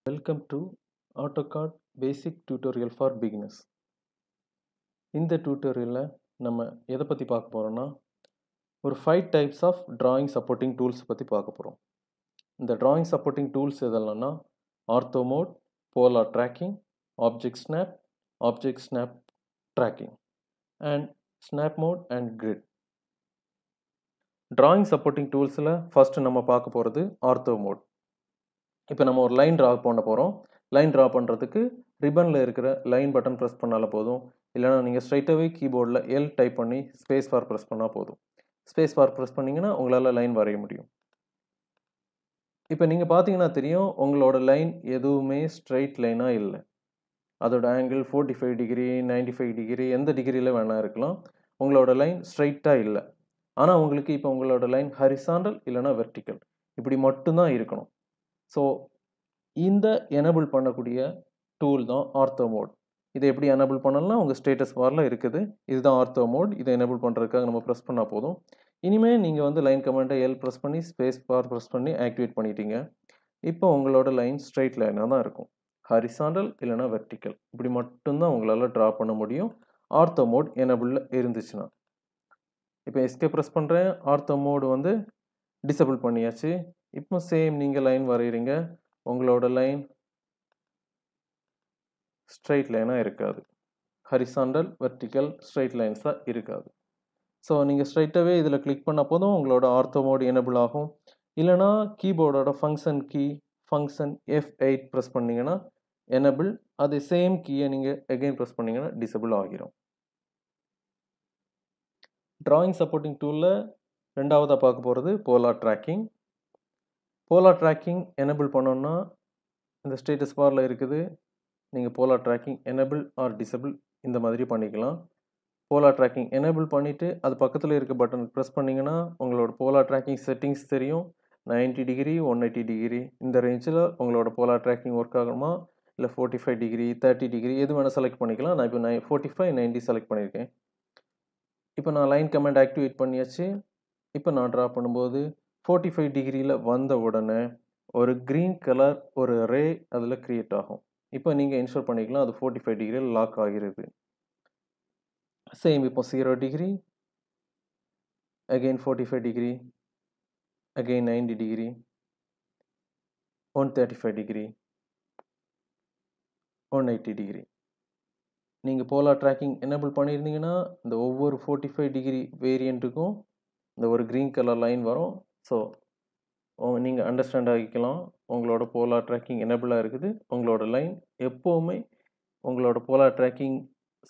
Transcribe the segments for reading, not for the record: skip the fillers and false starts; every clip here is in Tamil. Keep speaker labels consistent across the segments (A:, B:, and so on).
A: Welcome to AutoCAD Basic Tutorial for Beginners. இந்த tutorialல நம்ம எதை பற்றி பார்க்க போகிறோம்னா ஒரு 5 types of drawing supporting tools பற்றி பார்க்க போகிறோம். இந்த drawing supporting tools எதெல்லாம்னா Ortho Mode, Polar Tracking, Object Snap Tracking and Snap Mode and Grid. Drawing supporting toolsல first நம்ம பார்க்க போகிறது Ortho Mode. இப்போ நம்ம ஒரு லைன் ட்ரா பண்ண போகிறோம். லைன் ட்ரா பண்ணுறதுக்கு ரிப்பனில் இருக்கிற லைன் பட்டன் ப்ரெஸ் பண்ணால போதும். இல்லைனா நீங்கள் ஸ்ட்ரைட்டாகவே கீபோர்டில் எல் டைப் பண்ணி ஸ்பேஸ் பார் ப்ரெஸ் பண்ணால் போதும். ஸ்பேஸ் பார் ப்ரெஸ் பண்ணிங்கன்னா உங்களால் லைன் வரைய முடியும். இப்போ நீங்கள் பார்த்தீங்கன்னா தெரியும், உங்களோட லைன் எதுவுமே ஸ்ட்ரைட் லைனாக இல்லை. அதோட ஆங்கிள் 45 டிகிரி 95 டிகிரி எந்த டிகிரியில் வேணால் இருக்கலாம். உங்களோட லைன் ஸ்ட்ரைட்டாக இல்லை. ஆனால் உங்களுக்கு இப்போ உங்களோட லைன் ஹரிசாண்டல் இல்லைனா வெர்டிக்கல் இப்படி மட்டும்தான் இருக்கணும். ஸோ இந்த எனேபிள் பண்ணக்கூடிய டூல் தான் ஆர்த்தோ மோட். இதை எப்படி எனேபிள் பண்ணலாம்? உங்கள் ஸ்டேட்டஸ் பாரில் இருக்குது. இதுதான் ஆர்த்தோ மோட். இதை எனேபிள் பண்ணுறதுக்காக நம்ம ப்ரெஸ் பண்ணால் போதும். இனிமேல் நீங்கள் வந்து லைன் கமாண்டை எல் ப்ரெஸ் பண்ணி ஸ்பேஸ் பார் ப்ரெஸ் பண்ணி ஆக்டிவேட் பண்ணிட்டீங்க. இப்போ உங்களோட லைன் ஸ்ட்ரைட் லைனாக தான் இருக்கும். ஹரிசாண்டல் இல்லைனா வெர்டிக்கல் இப்படி மட்டும்தான் உங்களால் ட்ரா பண்ண முடியும் ஆர்த்தோ மோட் எனேபிளில் இருந்துச்சுன்னா. இப்போ எஸ்கே ப்ரெஸ் பண்ணுறேன். ஆர்த்தோ மோடு வந்து டிசேபிள் பண்ணியாச்சு. இப்போ சேம் நீங்கள் லைன் வரைகிறீங்க. உங்களோட லைன் ஸ்ட்ரைட் லைனாக இருக்காது. ஹரிசாண்டல் வெர்டிக்கல் ஸ்ட்ரைட் லைன்ஸாக இருக்காது. ஸோ நீங்கள் ஸ்ட்ரைட்டாகவே இதில் கிளிக் பண்ண போதும் உங்களோட ஆர்த்தோ மோட் எனேபிள் ஆகும். இல்லைனா கீபோர்டோட ஃபங்க்ஷன் F8 ப்ரெஸ் பண்ணிங்கன்னா எனேபிள். அதே சேம் கீயை நீங்கள் எகைன் ப்ரெஸ் பண்ணிங்கன்னா டிசேபிள் ஆகிரும். ட்ராயிங் சப்போர்ட்டிங் டூலில் ரெண்டாவதாக பார்க்க போகிறது polar tracking. Polar tracking enable பண்ணோன்னா இந்த ஸ்டேட்டஸ் பாரில் இருக்குது. நீங்கள் polar tracking enable or disable இந்த மாதிரி பண்ணிக்கலாம். போலார் ட்ராக்கிங் எனேபிள் பண்ணிவிட்டு அது பக்கத்தில் இருக்க பட்டன் ப்ரெஸ் பண்ணிங்கன்னா உங்களோட போலார் ட்ராக்கிங் செட்டிங்ஸ் தெரியும். 90 டிகிரி 180 டிகிரி இந்த ரேஞ்சில் உங்களோட போலார் ட்ராக்கிங் ஒர்க் ஆகணுமா, இல்லை 45 டிகிரி 30 டிகிரி எது வேணால் செலக்ட் பண்ணிக்கலாம். நான் இப்போ 45 90 செலக்ட் பண்ணியிருக்கேன். இப்போ நான் லைன் கமாண்ட் ஆக்டிவேட் பண்ணியாச்சு. இப்போ நான் ட்ரா பண்ணும்போது 45 டிகிரியில் வந்த உடனே ஒரு க்ரீன் கலர் ஒரு ரே அதில் க்ரியேட் ஆகும். இப்போ நீங்கள் இன்ஸ்டால் பண்ணிக்கலாம். அது 45 டிகிரியில் லாக் ஆகிறது. சேம் இப்போ 0 degree again 45 degree again 90 degree 135 degree 180 degree. நீங்கள் போலார் ட்ராக்கிங் எனேபிள் பண்ணியிருந்தீங்கன்னா இந்த ஒவ்வொரு 45 டிகிரி வேரியண்ட்டுக்கும் இந்த ஒரு க்ரீன் கலர் லைன் வரும். ஸோ நீங்கள் அண்டர்ஸ்டாண்ட் ஆகிக்கலாம் உங்களோட போலார் ட்ராக்கிங் எனேபிளாக இருக்குது. உங்களோட லைன் எப்போவுமே உங்களோட போலார் ட்ராக்கிங்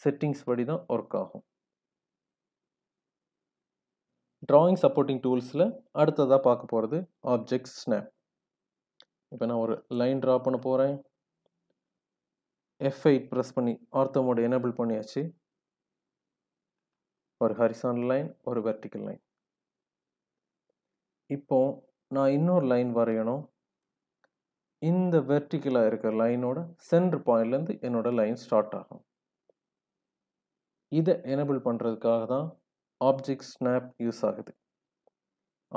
A: செட்டிங்ஸ் படி தான் ஒர்க் ஆகும். ட்ராயிங் சப்போர்ட்டிங் டூல்ஸில் அடுத்ததாக பார்க்க போகிறது ஆப்ஜெக்ட் ஸ்னாப். இப்போ நான் ஒரு லைன் ட்ரா பண்ண போகிறேன். F8 ப்ரெஸ் பண்ணி ஆர்த்தோ மோட் எனேபிள் பண்ணியாச்சு. ஒரு ஹரிசாண்டல் லைன் ஒரு வெர்டிக்கல் லைன். இப்போ நான் இன்னொரு லைன் வரையணும். இந்த வெர்டிக்கலாக இருக்கிற லைனோட சென்டர் பாயிண்ட்லேருந்து என்னோட லைன் ஸ்டார்ட் ஆகும். இதை எனேபிள் பண்ணுறதுக்காக தான் ஆப்ஜெக்ட் ஸ்னாப் யூஸ் ஆகுது.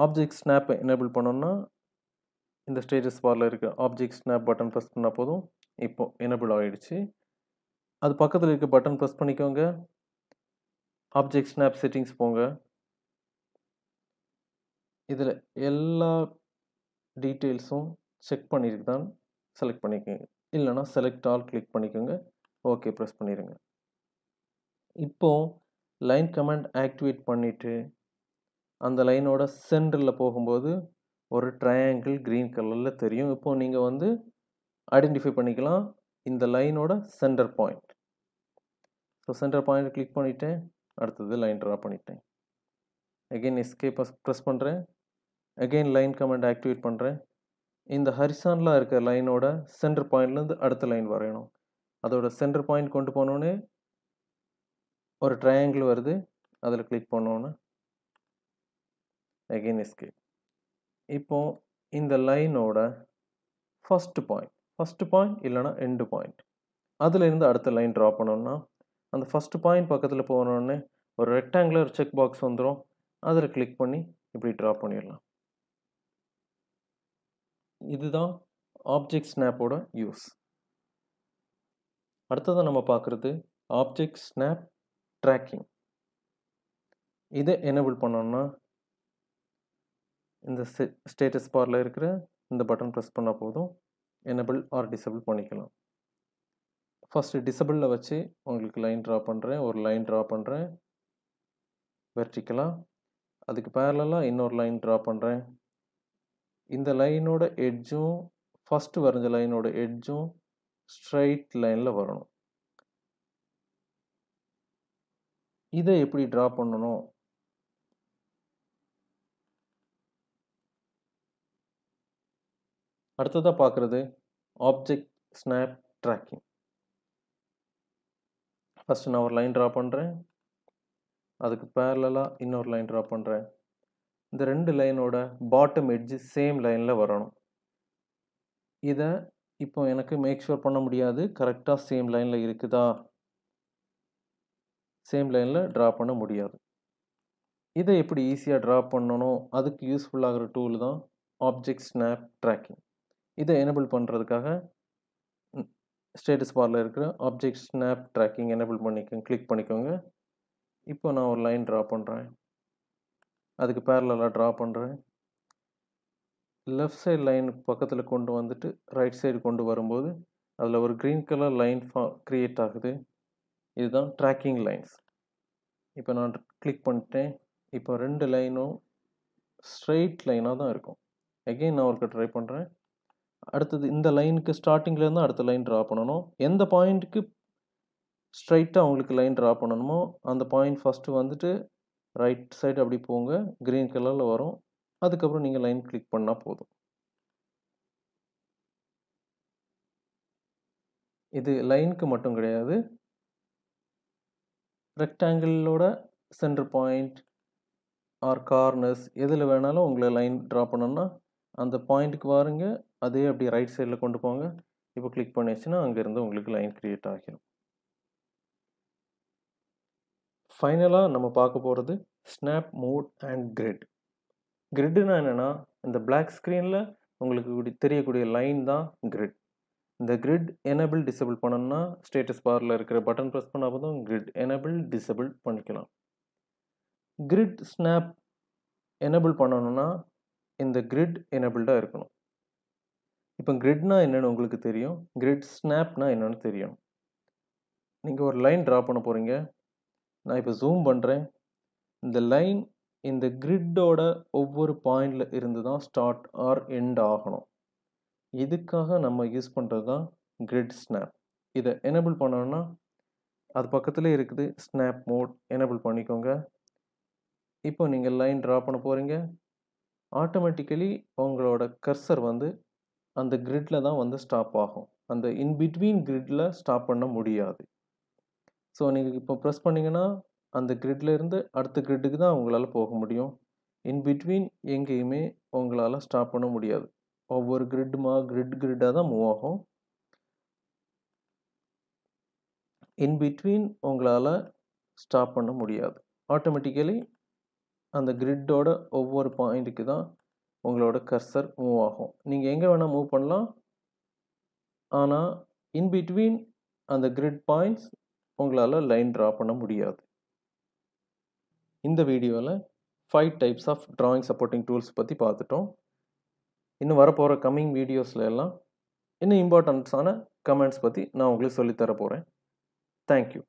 A: ஆப்ஜெக்ட் ஸ்னாப்பை எனேபிள் பண்ணோன்னா இந்த ஸ்டேட்டஸ் பாரில் இருக்க ஆப்ஜெக்ட் ஸ்னாப் பட்டன் ப்ரெஸ் பண்ணால் போதும். இப்போ எனேபிள் ஆகிடுச்சு. அது பக்கத்தில் இருக்க பட்டன் ப்ரெஸ் பண்ணிக்கோங்க. ஆப்ஜெக்ட் ஸ்னாப் செட்டிங்ஸ் போங்க. இதில் எல்லா டீட்டெயில்ஸும் செக் பண்ணிட்டு தான் செலக்ட் பண்ணிக்கோங்க. இல்லைனா செலக்ட் ஆல் கிளிக் பண்ணிக்கோங்க. ஓகே ப்ரெஸ் பண்ணிடுங்க. இப்போது லைன் கமாண்ட் ஆக்டிவேட் பண்ணிவிட்டு அந்த லைனோட சென்டரில் போகும்போது ஒரு ட்ரையாங்கிள் க்ரீன் கலரில் தெரியும். இப்போது நீங்கள் வந்து ஐடென்டிஃபை பண்ணிக்கலாம் இந்த லைனோட center point. So center point click பண்ணிவிட்டேன். அடுத்தது லைன் ட்ரா பண்ணிட்டேன். அகெயின் எஸ்கேப் ப்ரெஸ் பண்ணுறேன். அகெயின் லைன் கமாண்ட் ஆக்டிவேட் பண்ணுறேன். இந்த ஹரிசாண்டலாக இருக்கிற லைனோட சென்டர் பாயிண்ட்லேருந்து அடுத்த லைன் வரையணும். அதோட சென்டர் பாயிண்ட் கொண்டு போனோன்னே ஒரு ட்ரையாங்கிள் வருது. அதில் கிளிக் பண்ணோன்னே அகெயின் எஸ்கேப். இப்போ இந்த லைனோட ஃபஸ்ட்டு பாயிண்ட் இல்லைனா எண்டு பாயிண்ட் அதிலிருந்து அடுத்த லைன் ட்ரா பண்ணோம்னா அந்த ஃபஸ்ட்டு பாயிண்ட் பக்கத்தில் போனோடனே ஒரு ரெக்டாங்குலர் செக் பாக்ஸ் வந்துடும். அதில் கிளிக் பண்ணி இப்படி ட்ரா பண்ணிடலாம். இதுதான் ஆப்ஜெக்ட் ஸ்னாப்போட யூஸ். அடுத்ததாக நம்ம பார்க்குறது ஆப்ஜெக்ட் ஸ்னாப் ட்ராக்கிங். இதை எனேபிள் பண்ணோம்னா இந்த ஸ்டேட்டஸ் பாரில் இருக்கிற இந்த பட்டன் ப்ரெஸ் பண்ணால் போதும், எனேபிள் ஆர் டிசேபிள் பண்ணிக்கலாம். ஃபஸ்ட்டு டிசேபிளில் வச்சு உங்களுக்கு லைன் ட்ரா பண்ணுறேன். ஒரு லைன் ட்ரா பண்ணுறேன் வெர்டிக்கலாக. அதுக்கு பேரலாக இன்னொரு லைன் ட்ரா பண்ணுறேன். இந்த லைனோட எட்ஜும் ஃபஸ்ட்டு வரைஞ்ச லைனோட எட்ஜும் ஸ்ட்ரைட் லைனில் வரணும். இதை எப்படி ட்ரா பண்ணணும்? அடுத்ததாக பார்க்குறது ஆப்ஜெக்ட் ஸ்னாப் ட்ராக்கிங். ஃபஸ்ட்டு நான் ஒரு லைன் ட்ரா பண்ணுறேன். அதுக்கு பேரலாக இன்னொரு லைன் ட்ரா பண்ணுறேன். இந்த ரெண்டு லைனோட பாட்டம் எட்ஜ் சேம் லைனில் வரணும். இதை இப்போ எனக்கு மேக் ஷூர் பண்ண முடியாது கரெக்டாக சேம் லைனில் இருக்குதா, சேம் லைனில் ட்ரா பண்ண முடியாது. இதை எப்படி ஈஸியாக ட்ரா பண்ணணும், அதுக்கு யூஸ்ஃபுல்லாகிற டூல் தான் ஆப்ஜெக்ட் ஸ்னாப் ட்ராக்கிங். இதை எனேபிள் பண்ணுறதுக்காக ஸ்டேட்டஸ் பாரில் இருக்கிற object snap tracking enable click பண்ணிக்கோங்க. இப்போ நான் ஒரு லைன் ட்ரா பண்ணுறேன். அதுக்கு பேரலாக ட்ரா பண்ணுறேன். லெஃப்ட் சைடு லைன் பக்கத்தில் கொண்டு வந்துட்டு ரைட் சைடு கொண்டு வரும்போது அதில் ஒரு க்ரீன் கலர் லைன் க்ரியேட் ஆகுது. இதுதான் ட்ராக்கிங் லைன்ஸ். இப்போ நான் கிளிக் பண்ணிட்டேன். இப்போ ரெண்டு லைனும் ஸ்ட்ரெயிட் லைனாக தான் இருக்கும். எகெயின் நான் ஒருக்க ட்ரை பண்ணுறேன். அடுத்தது இந்த லைனுக்கு ஸ்டார்டிங்லேருந்து அடுத்த லைன் ட்ரா பண்ணணும். எந்த பாயிண்ட்டுக்கு ஸ்ட்ரைட்டாக உங்களுக்கு லைன் ட்ரா பண்ணணுமோ அந்த பாயிண்ட் ஃபஸ்ட்டு வந்துட்டு ரைட் சைடு அப்படி போங்க, க்ரீன் கலரில் வரும். அதுக்கப்புறம் நீங்கள் லைன் கிளிக் பண்ணால் போதும். இது லைனுக்கு மட்டும் கிடையாது, ரெக்டாங்கிளோட சென்டர் பாயிண்ட் ஆர் கார்னர்ஸ் எதில் வேணாலும் உங்களை லைன் ட்ரா பண்ணணும்னா அந்த பாயிண்ட்டுக்கு வாருங்க, அதே அப்படி ரைட் சைடில் கொண்டு போங்க. இப்போ கிளிக் பண்ணிச்சுன்னா அங்கேருந்து உங்களுக்கு லைன் க்ரியேட் ஆகிடும். ஃபைனலாக நம்ம பார்க்க போகிறது ஸ்னாப் மோட் அண்ட் கிரிட். கிரிட்னா என்னென்னா, இந்த பிளாக் ஸ்க்ரீனில் உங்களுக்கு தெரியக்கூடிய லைன் தான் கிரிட். இந்த கிரிட் எனேபிள் டிசேபிள் பண்ணணும்னா ஸ்டேட்டஸ் பாரில் இருக்கிற பட்டன் ப்ரெஸ் பண்ணால் போதும் கிரிட் எனேபிள் டிசேபிள் பண்ணிக்கலாம். கிரிட் ஸ்னாப் எனேபிள் பண்ணணும்னா இந்த கிரிட் எனேபிள்டாக இருக்கணும். இப்போ கிரிட்னா என்னென்னு உங்களுக்கு தெரியும், கிரிட் ஸ்னாப்னா என்னென்னு தெரியும். நீங்கள் ஒரு லைன் ட்ரா பண்ண போகிறீங்க. நான் இப்போ ஜூம் பண்ணுறேன். இந்த லைன் இந்த கிரிட்டோட ஒவ்வொரு பாயிண்டில் இருந்து தான் ஸ்டார்ட் ஆர் எண்ட் ஆகணும். இதுக்காக நம்ம யூஸ் பண்ணுறது தான் கிரிட் ஸ்னாப். இதை எனேபிள் பண்ணணும்னா அது பக்கத்துலேயே இருக்குது ஸ்னாப் மோட், எனேபிள் பண்ணிக்கோங்க. இப்போ நீங்கள் லைன் ட்ரா பண்ண போகிறீங்க. ஆட்டோமேட்டிக்கலி உங்களோட கர்சர் வந்து அந்த கிரிட்டில் தான் வந்து ஸ்டாப் ஆகும். அந்த இன்பிட்வீன் கிரிட்டில் ஸ்டாப் பண்ண முடியாது. ஸோ நீங்கள் இப்போ ப்ரெஸ் பண்ணிங்கன்னா அந்த கிரிட்ல இருந்து அடுத்த கிரிட்டுக்கு தான் உங்களால் போக முடியும். இன்பிட்வீன் எங்கேயுமே உங்களால் ஸ்டாப் பண்ண முடியாது. ஒவ்வொரு கிரிட்டாக தான் மூவ் ஆகும். இன்பிட்வீன் உங்களால் ஸ்டாப் பண்ண முடியாது. ஆட்டோமேட்டிக்கலி அந்த கிரிட்டோட ஒவ்வொரு பாயிண்ட்டுக்கு தான் உங்களோட கர்சர் மூவ் ஆகும். நீங்கள் எங்கே வேணால் மூவ் பண்ணலாம். ஆனால் இன்பிட்வீன் அந்த கிரிட் பாயிண்ட்ஸ் உங்களால் லைன் ட்ரா பண்ண முடியாது. இந்த வீடியோவில் 5 types of drawing supporting tools பற்றி பார்த்துட்டோம். இன்னும் வரப்போகிற கம்மிங் வீடியோஸில் எல்லாம் இன்னும் இம்பார்ட்டன்ஸான கமெண்ட்ஸ் பற்றி நான் உங்களுக்கு சொல்லித்தர போகிறேன். தேங்க்யூ.